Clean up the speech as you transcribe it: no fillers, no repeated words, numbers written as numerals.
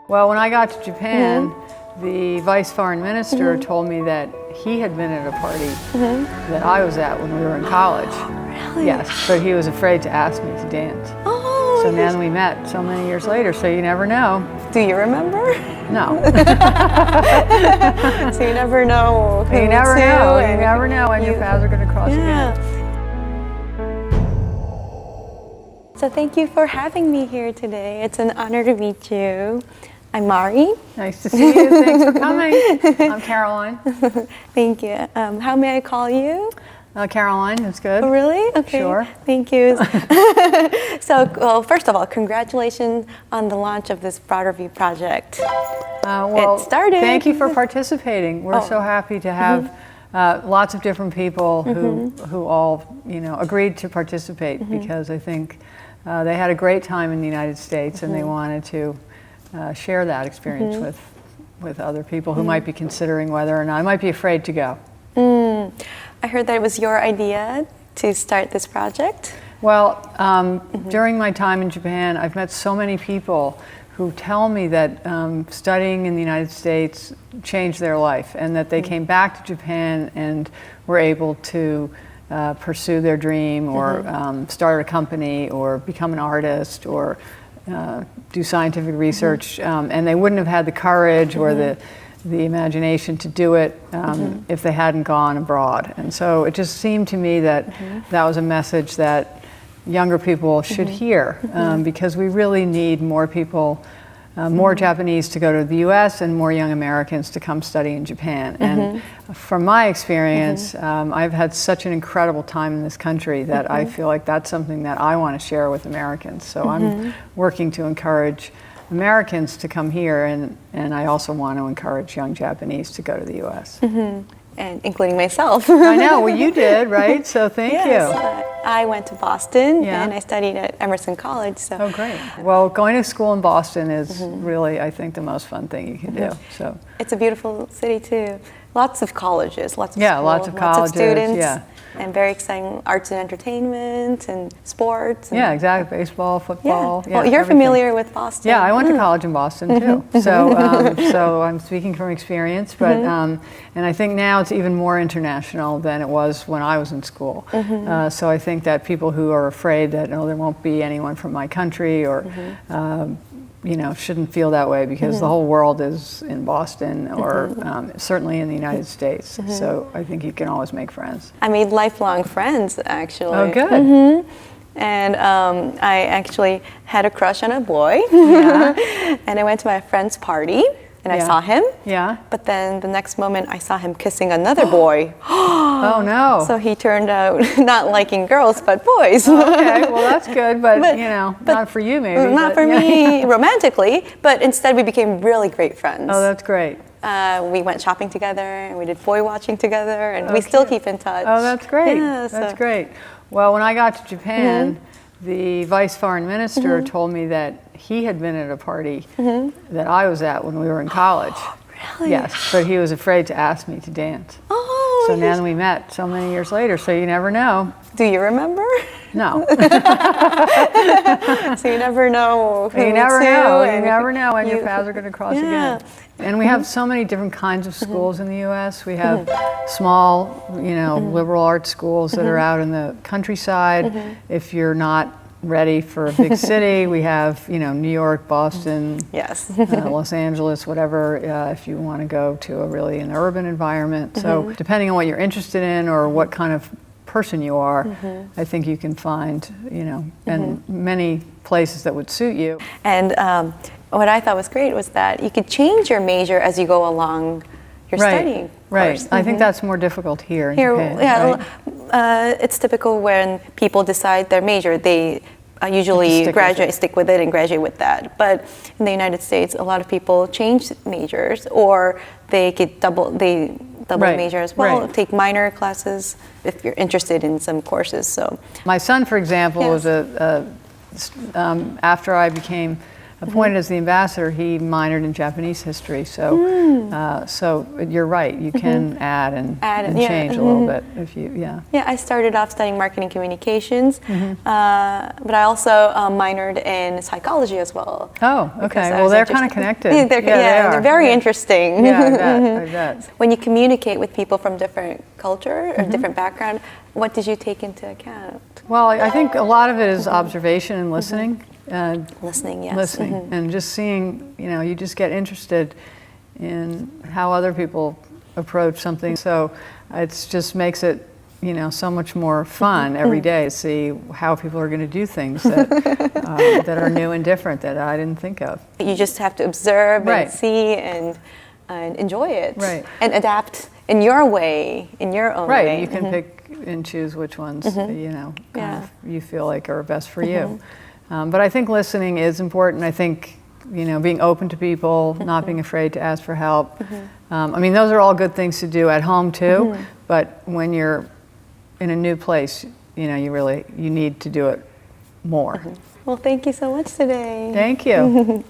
Well, when I got to Japan, the vice foreign minister told me that he had been at a party that I was at when we were in college. Really? Yes, but he was afraid to ask me to dance. Oh, So then we met so many years later, so you never know. do you remember? No. So you never know who You never to, know. You and never know when your paths are going to cross Yeah. again. So thank you for having me here today. It's an honor to meet you. I'm Mari. Nice to see you. Thanks for coming. I'm Caroline. Thank you. How may I call you? Caroline, that's good. Oh, really? Okay. Sure. Thank you. So, well, first of all, congratulations on the launch of this Broader View project. Well, It started. Thank you for participating. We're so happy to have lots of different people who all, agreed to participate because I think they had a great time in the United States and they wanted to share that experience with other people who might be considering whether or not, might be afraid to go. I heard that it was your idea to start this project. Well, during my time in Japan, I've met so many people who tell me that studying in the United States changed their life and that they came back to Japan and were able to pursue their dream or start a company or become an artist or do scientific research, and they wouldn't have had the courage or the imagination to do it if they hadn't gone abroad. And so it just seemed to me that that was a message that younger people should hear because we really need more people, more Japanese to go to the US and more young Americans to come study in Japan. And from my experience, I've had such an incredible time in this country that I feel like that's something that I want to share with Americans. So I'm working to encourage Americans to come here, and I also want to encourage young Japanese to go to the U.S. And including myself. I know, well you did, right? So thank you. I went to Boston Yeah. and I studied at Emerson College. So. Oh, great. Well, going to school in Boston is really, I think, the most fun thing you can do. So It's a beautiful city too. Lots of colleges, lots of yeah, schools, lots of colleges, students, yeah. and very exciting arts and entertainment and sports. And yeah, exactly. Baseball, football. Yeah. Well, you're everything. familiar with Boston. Yeah, I went to college in Boston too. So, so I'm speaking from experience, but and I think now it's even more international than it was when I was in school. So I think that people who are afraid that there won't be anyone from my country or shouldn't feel that way because the whole world is in Boston or certainly in the United States. So I think you can always make friends. I made lifelong friends, actually. Oh, good. And I actually had a crush on a boy. And I went to my friend's party and I saw him. Yeah. But then the next moment I saw him kissing another boy. Oh, no. So he turned out not liking girls, but boys. Okay, well that's good, but not for you maybe. Not for me romantically, but instead we became really great friends. Oh, that's great. We went shopping together and we did boy watching together and we still keep in touch. Oh, that's great. Yeah, that's great. Well, when I got to Japan, the vice foreign minister told me that he had been at a party that I was at when we were in college. Really? Yes, but he was afraid to ask me to dance. Oh, So then we met so many years later, so you never know. do you remember? No. So you never know who You never to, know. You and never know when your paths are going to cross again. And we have so many different kinds of schools in the U.S. We have small, liberal arts schools that are out in the countryside. If you're not ready for a big city, we have, New York, Boston, Yes. Los Angeles, whatever, if you want to go to an urban environment. So depending on what you're interested in or what kind of person you are, I think you can find, and many places that would suit you. And what I thought was great was that you could change your major as you go along your studying Right. course. I think that's more difficult here in Japan. Yeah, right? it's typical when people decide their major, they usually stick with it and graduate with that. But in the United States, a lot of people change majors or they get double major as well, take minor classes if you're interested in some courses. So my son, for example, was after I became appointed as the ambassador, he minored in Japanese history. So, so you're right. You can add and change a little bit if you, Yeah, I started off studying marketing communications, but I also minored in psychology as well. Oh, okay. Well, they're kind of connected. They're very interesting. Yeah, I bet. When you communicate with people from different culture or different background, what did you take into account? Well, I think a lot of it is observation and listening. Listening, yes. Listening and just seeing, you just get interested in how other people approach something. So it just makes it, so much more fun every day to see how people are going to do things that, that are new and different that I didn't think of. You just have to observe and see and enjoy it. Right. And adapt in your way, in your own way. Right, you can pick and choose which ones, you feel like are best for you. But I think listening is important. I think, being open to people, not being afraid to ask for help. I mean, those are all good things to do at home too, but when you're in a new place, you need to do it more. Well, thank you so much today. Thank you.